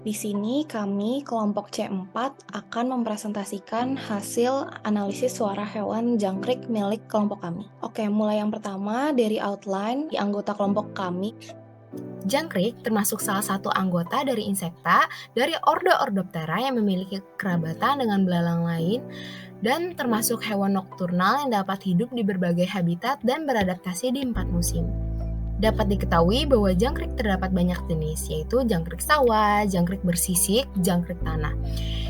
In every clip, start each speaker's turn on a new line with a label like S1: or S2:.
S1: Di sini kami, kelompok C4, akan mempresentasikan hasil analisis suara hewan jangkrik milik kelompok kami. Oke, mulai yang pertama dari outline di anggota kelompok kami.
S2: Jangkrik termasuk salah satu anggota dari insekta dari ordo Orthoptera yang memiliki kerabatan dengan belalang lain dan termasuk hewan nokturnal yang dapat hidup di berbagai habitat dan beradaptasi di 4 musim. Dapat diketahui bahwa jangkrik terdapat banyak jenis, yaitu jangkrik sawah, jangkrik bersisik, jangkrik tanah.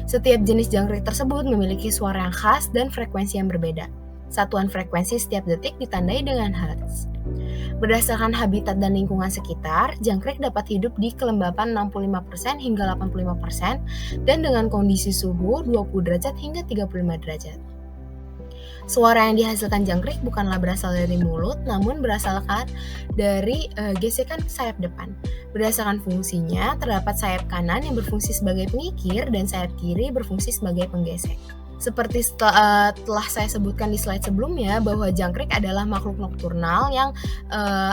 S2: Setiap jenis jangkrik tersebut memiliki suara yang khas dan frekuensi yang berbeda. Satuan frekuensi setiap detik ditandai dengan hertz. Berdasarkan habitat dan lingkungan sekitar, jangkrik dapat hidup di kelembapan 65% hingga 85% dan dengan kondisi suhu 20 derajat hingga 35 derajat. Suara yang dihasilkan jangkrik bukanlah berasal dari mulut, namun berasalkan dari gesekan sayap depan. Berdasarkan fungsinya, terdapat sayap kanan yang berfungsi sebagai pengikir dan sayap kiri berfungsi sebagai penggesek. Seperti telah saya sebutkan di slide sebelumnya, bahwa jangkrik adalah makhluk nokturnal yang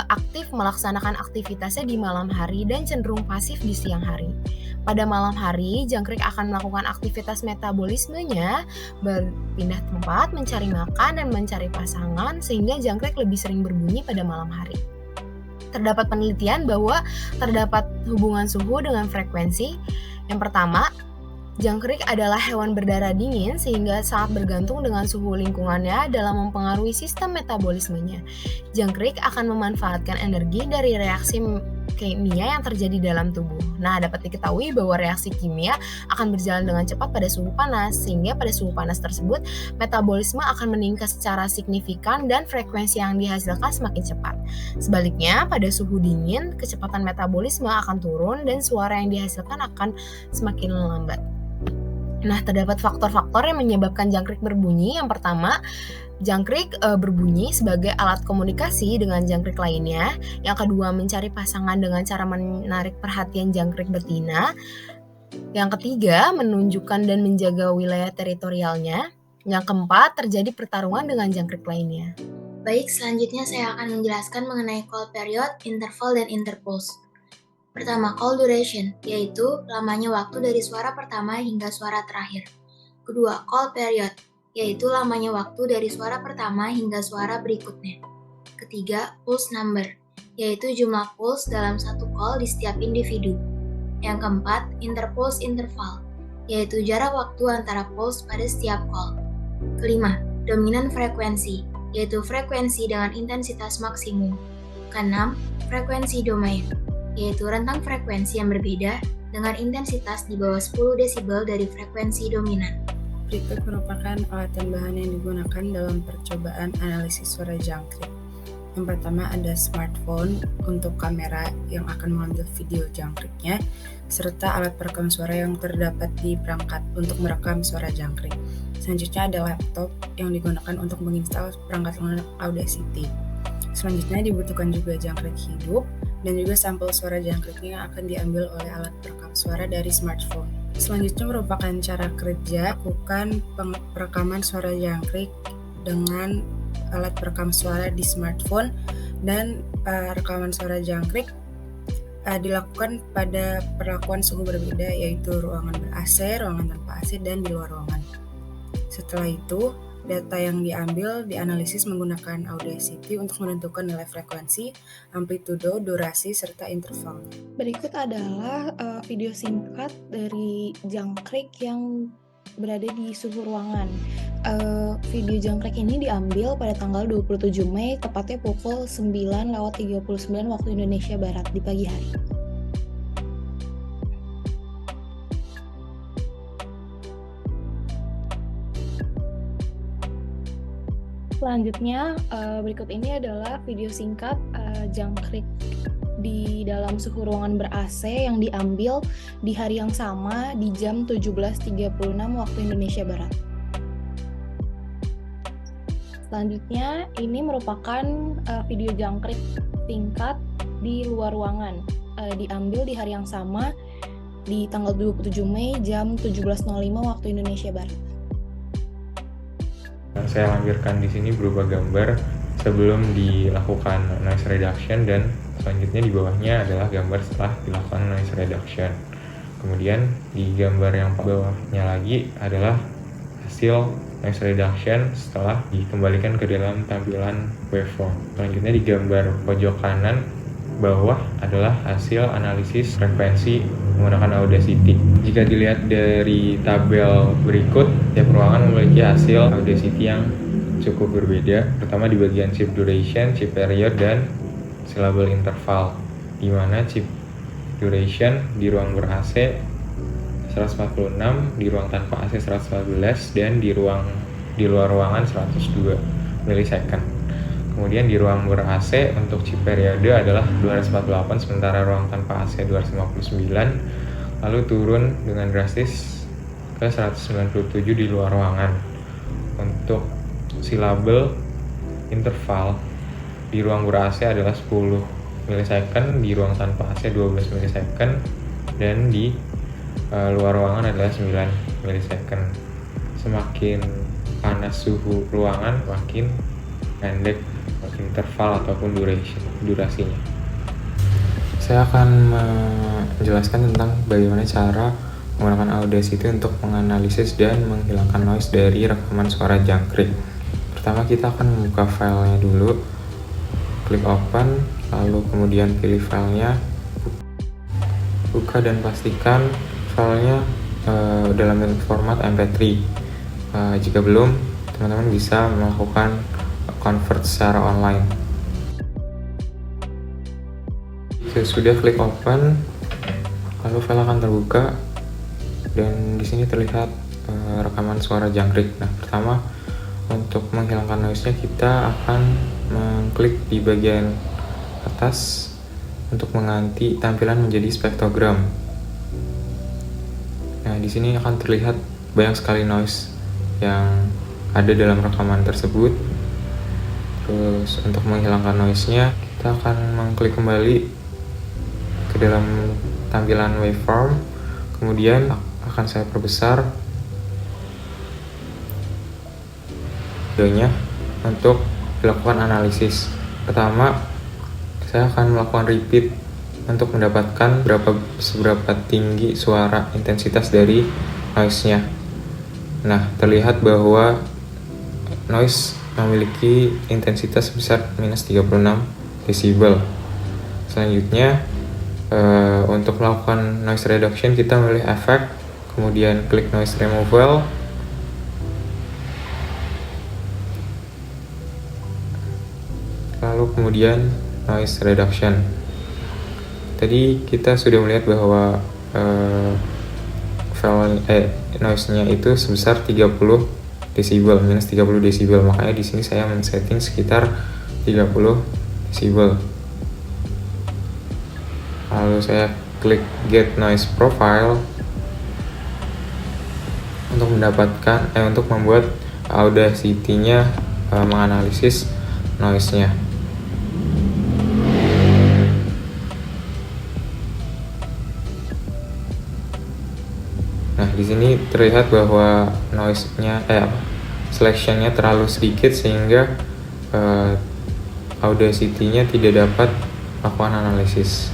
S2: aktif melaksanakan aktivitasnya di malam hari dan cenderung pasif di siang hari. Pada malam hari, jangkrik akan melakukan aktivitas metabolismenya, berpindah tempat, mencari makan, dan mencari pasangan, sehingga jangkrik lebih sering berbunyi pada malam hari. Terdapat penelitian bahwa terdapat hubungan suhu dengan frekuensi. Yang pertama, jangkrik adalah hewan berdarah dingin sehingga sangat bergantung dengan suhu lingkungannya dalam mempengaruhi sistem metabolismenya. Jangkrik akan memanfaatkan energi dari reaksi kimia yang terjadi dalam tubuh. Nah, dapat diketahui bahwa reaksi kimia akan berjalan dengan cepat pada suhu panas, sehingga pada suhu panas tersebut metabolisme akan meningkat secara signifikan dan frekuensi yang dihasilkan semakin cepat. Sebaliknya, pada suhu dingin, kecepatan metabolisme akan turun dan suara yang dihasilkan akan semakin lambat. Nah, terdapat faktor-faktor yang menyebabkan jangkrik berbunyi. Yang pertama, jangkrik berbunyi sebagai alat komunikasi dengan jangkrik lainnya. Yang kedua, mencari pasangan dengan cara menarik perhatian jangkrik betina. Yang ketiga, menunjukkan dan menjaga wilayah teritorialnya. Yang keempat, terjadi pertarungan dengan jangkrik lainnya.
S3: Baik, selanjutnya saya akan menjelaskan mengenai call period, interval, dan interpulse. Pertama, call duration, yaitu lamanya waktu dari suara pertama hingga suara terakhir. Kedua, call period, yaitu lamanya waktu dari suara pertama hingga suara berikutnya. Ketiga, pulse number, yaitu jumlah pulse dalam satu call di setiap individu. Yang keempat, interpulse interval, yaitu jarak waktu antara pulse pada setiap call. Kelima, dominan frekuensi, yaitu frekuensi dengan intensitas maksimum. Keenam, frekuensi domain, yaitu rentang frekuensi yang berbeda dengan intensitas di bawah 10 desibel dari frekuensi dominan.
S4: Berikut merupakan alat dan bahan yang digunakan dalam percobaan analisis suara jangkrik. Yang pertama ada smartphone untuk kamera yang akan mengambil video jangkriknya, serta alat perekam suara yang terdapat di perangkat untuk merekam suara jangkrik. Selanjutnya ada laptop yang digunakan untuk menginstal perangkat lunak Audacity. Selanjutnya dibutuhkan juga jangkrik hidup dan juga sampel suara jangkriknya yang akan diambil oleh alat perekam suara dari smartphone. Selanjutnya merupakan cara kerja lakukan perekaman suara jangkrik dengan alat perekam suara di smartphone, dan rekaman suara jangkrik dilakukan pada perlakuan suhu berbeda, yaitu ruangan ber-AC, ruangan tanpa AC, dan di luar ruangan. Setelah itu, data yang diambil dianalisis menggunakan Audacity untuk menentukan nilai frekuensi, amplitudo, durasi, serta interval.
S1: Berikut adalah video singkat dari jangkrik yang berada di suhu ruangan. Video jangkrik ini diambil pada tanggal 27 Mei, tepatnya pukul 9:39 waktu Indonesia Barat di pagi hari. Selanjutnya, berikut ini adalah video singkat jangkrik di dalam suhu ruangan ber-AC yang diambil di hari yang sama di jam 17.36 waktu Indonesia Barat. Selanjutnya, ini merupakan video jangkrik singkat di luar ruangan, diambil di hari yang sama di tanggal 27 Mei jam 17.05 waktu Indonesia Barat.
S5: Saya lampirkan di sini berupa gambar sebelum dilakukan noise reduction, dan selanjutnya di bawahnya adalah gambar setelah dilakukan noise reduction. Kemudian di gambar yang bawahnya lagi adalah hasil noise reduction setelah dikembalikan ke dalam tampilan waveform. Selanjutnya di gambar pojok kanan bawah adalah hasil analisis frekuensi menggunakan Audacity. Jika dilihat dari tabel berikut, setiap ruangan memiliki hasil Audacity yang cukup berbeda, terutama di bagian chip duration, chip period, dan syllable interval, di mana chip duration di ruang ber-AC 146, di ruang tanpa AC 114, dan di luar ruangan 102 milisecond. Kemudian di ruang ber-AC untuk chip periode adalah 248, sementara ruang tanpa AC 259, lalu turun dengan drastis ke 197 di luar ruangan. Untuk syllable interval di ruang ber-AC adalah 10 milisecond, di ruang tanpa AC 12 milisecond, dan di luar ruangan adalah 9 milisecond. Semakin panas suhu ruangan, makin pendek interval ataupun durasinya. Saya akan menjelaskan tentang bagaimana cara menggunakan Audacity untuk menganalisis dan menghilangkan noise dari rekaman suara jangkrik. Pertama kita akan membuka filenya dulu, klik open, lalu kemudian pilih filenya, buka dan pastikan filenya dalam format MP3. Jika belum, teman-teman bisa melakukan convert secara online. Jika sudah klik open, lalu file akan terbuka dan di sini terlihat rekaman suara jangkrik. Nah, pertama untuk menghilangkan noise-nya kita akan mengklik di bagian atas untuk mengganti tampilan menjadi spektrogram. Nah, di sini akan terlihat banyak sekali noise yang ada dalam rekaman tersebut. Terus untuk menghilangkan noise-nya, kita akan mengklik kembali ke dalam tampilan waveform. Kemudian akan saya perbesar videonya untuk dilakukan analisis. Pertama, saya akan melakukan repeat untuk mendapatkan seberapa tinggi suara intensitas dari noise-nya. Nah, terlihat bahwa noise memiliki intensitas sebesar minus 36 desibel. Selanjutnya, untuk melakukan noise reduction kita memilih efek, kemudian klik noise removal, lalu kemudian noise reduction. Tadi kita sudah melihat bahwa noise-nya itu sebesar 30 desibel, minus 30 desibel. Makanya di sini saya men-setting sekitar 30 desibel. Lalu saya klik get noise profile untuk membuat Audacity-nya menganalisis noise-nya. Nah, di sini terlihat bahwa noise-nya selection-nya terlalu sedikit sehingga Audacity-nya tidak dapat melakukan analisis.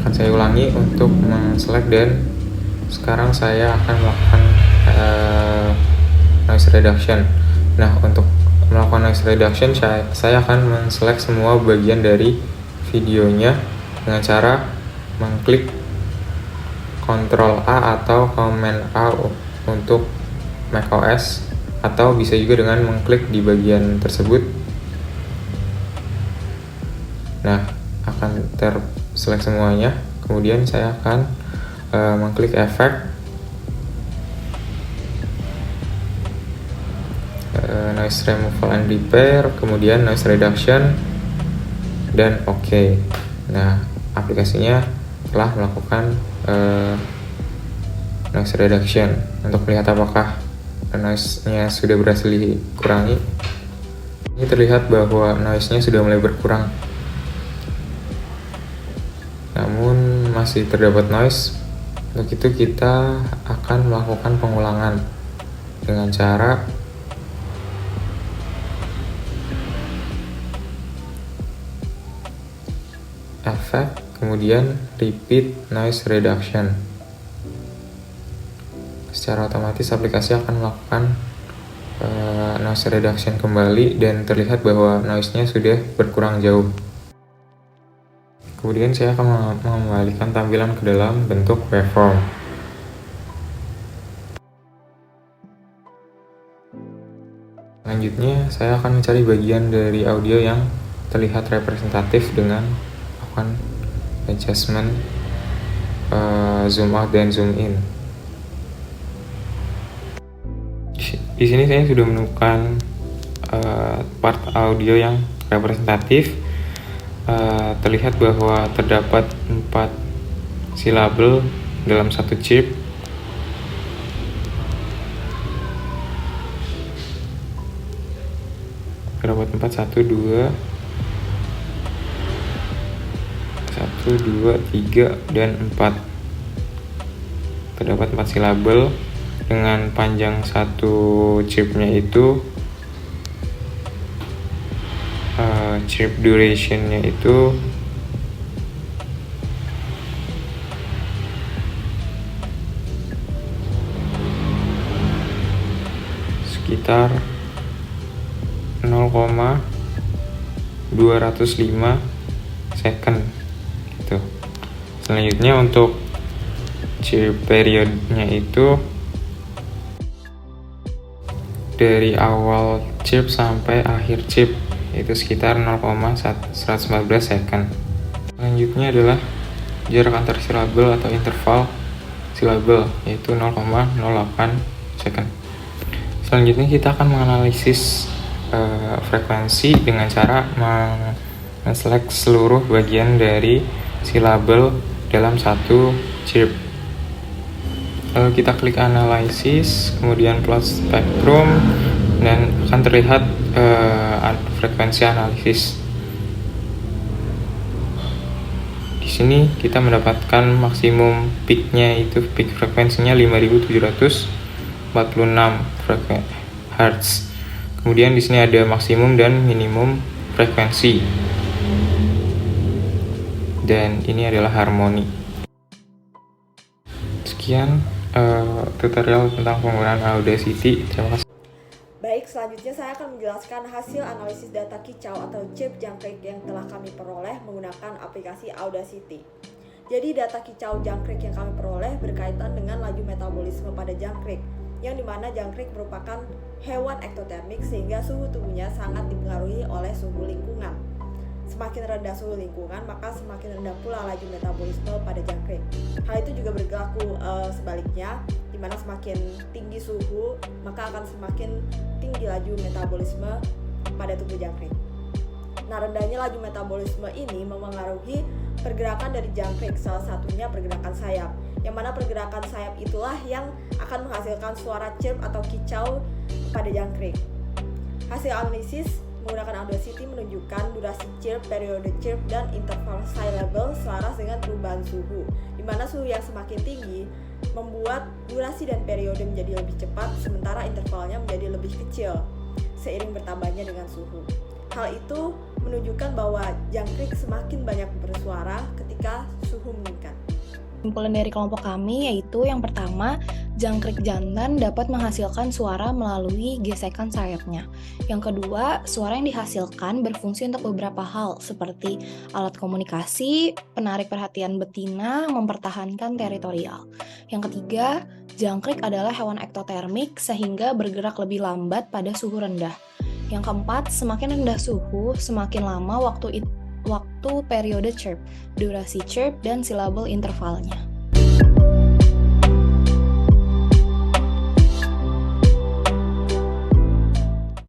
S5: Akan saya ulangi untuk men-select, dan sekarang saya akan melakukan noise reduction. Nah, untuk melakukan noise reduction saya akan men-select semua bagian dari videonya dengan cara mengklik Ctrl A atau Command A untuk macOS, atau bisa juga dengan mengklik di bagian tersebut. Nah, akan terselect semuanya. Kemudian saya akan mengklik efek, noise removal and repair, kemudian noise reduction, dan OK. Nah, aplikasinya telah melakukan noise reduction. Untuk melihat apakah noise-nya sudah berhasil dikurangi, ini terlihat bahwa noise-nya sudah mulai berkurang. Namun masih terdapat noise. Untuk itu kita akan melakukan pengulangan dengan cara effect, kemudian repeat noise reduction. Secara otomatis aplikasi akan melakukan noise reduction kembali dan terlihat bahwa noise-nya sudah berkurang jauh. Kemudian saya akan mengembalikan tampilan ke dalam bentuk waveform. Selanjutnya, saya akan mencari bagian dari audio yang terlihat representatif dengan melakukan adjustment zoom out dan zoom in. Di sini saya sudah menemukan part audio yang representatif. Terlihat bahwa terdapat 4 silabel dalam satu chip. Terdapat 4, 1, 2, 3, dan 4. Terdapat 4 silabel dengan panjang satu chipnya itu chip durationnya itu sekitar 0,205 second gitu. Selanjutnya untuk chip periodnya itu dari awal chip sampai akhir chip itu sekitar 0,114 second. Selanjutnya adalah jarak antar silabel atau interval silabel, yaitu 0,08 second. Selanjutnya kita akan menganalisis frekuensi dengan cara men-select seluruh bagian dari silabel dalam satu chip. Lalu kita klik analisis, kemudian plot spektrum, dan akan terlihat frekuensi analisis. Di sini kita mendapatkan maksimum peak-nya, itu peak frekuensinya 5746 Hz. Kemudian di sini ada maksimum dan minimum frekuensi. Dan ini adalah harmoni. Sekian tutorial tentang penggunaan Audacity. Terima kasih.
S6: Baik, selanjutnya saya akan menjelaskan hasil analisis data kicau atau chip jangkrik yang telah kami peroleh menggunakan aplikasi Audacity. Jadi data kicau jangkrik yang kami peroleh berkaitan dengan laju metabolisme pada jangkrik, yang dimana jangkrik merupakan hewan ektotermik sehingga suhu tubuhnya sangat dipengaruhi oleh suhu lingkungan. Semakin rendah suhu lingkungan, maka semakin rendah pula laju metabolisme pada jangkrik. Hal itu juga berlaku sebaliknya, di mana semakin tinggi suhu, maka akan semakin tinggi laju metabolisme pada tubuh jangkrik. Nah, rendahnya laju metabolisme ini memengaruhi pergerakan dari jangkrik, salah satunya pergerakan sayap, yang mana pergerakan sayap itulah yang akan menghasilkan suara chirp atau kicau pada jangkrik. Hasil analisis menggunakan Audacity menunjukkan durasi chirp, periode chirp, dan interval syllable selaras dengan perubahan suhu, di mana suhu yang semakin tinggi membuat durasi dan periode menjadi lebih cepat, sementara intervalnya menjadi lebih kecil seiring bertambahnya dengan suhu. Hal itu menunjukkan bahwa jangkrik semakin banyak bersuara ketika suhu meningkat.
S1: Kesimpulan dari kelompok kami yaitu yang pertama, jangkrik jantan dapat menghasilkan suara melalui gesekan sayapnya. Yang kedua, suara yang dihasilkan berfungsi untuk beberapa hal seperti alat komunikasi, penarik perhatian betina, mempertahankan teritorial. Yang ketiga, jangkrik adalah hewan ektotermik sehingga bergerak lebih lambat pada suhu rendah. Yang keempat, semakin rendah suhu, semakin lama waktu periode chirp, durasi chirp, dan silabel intervalnya.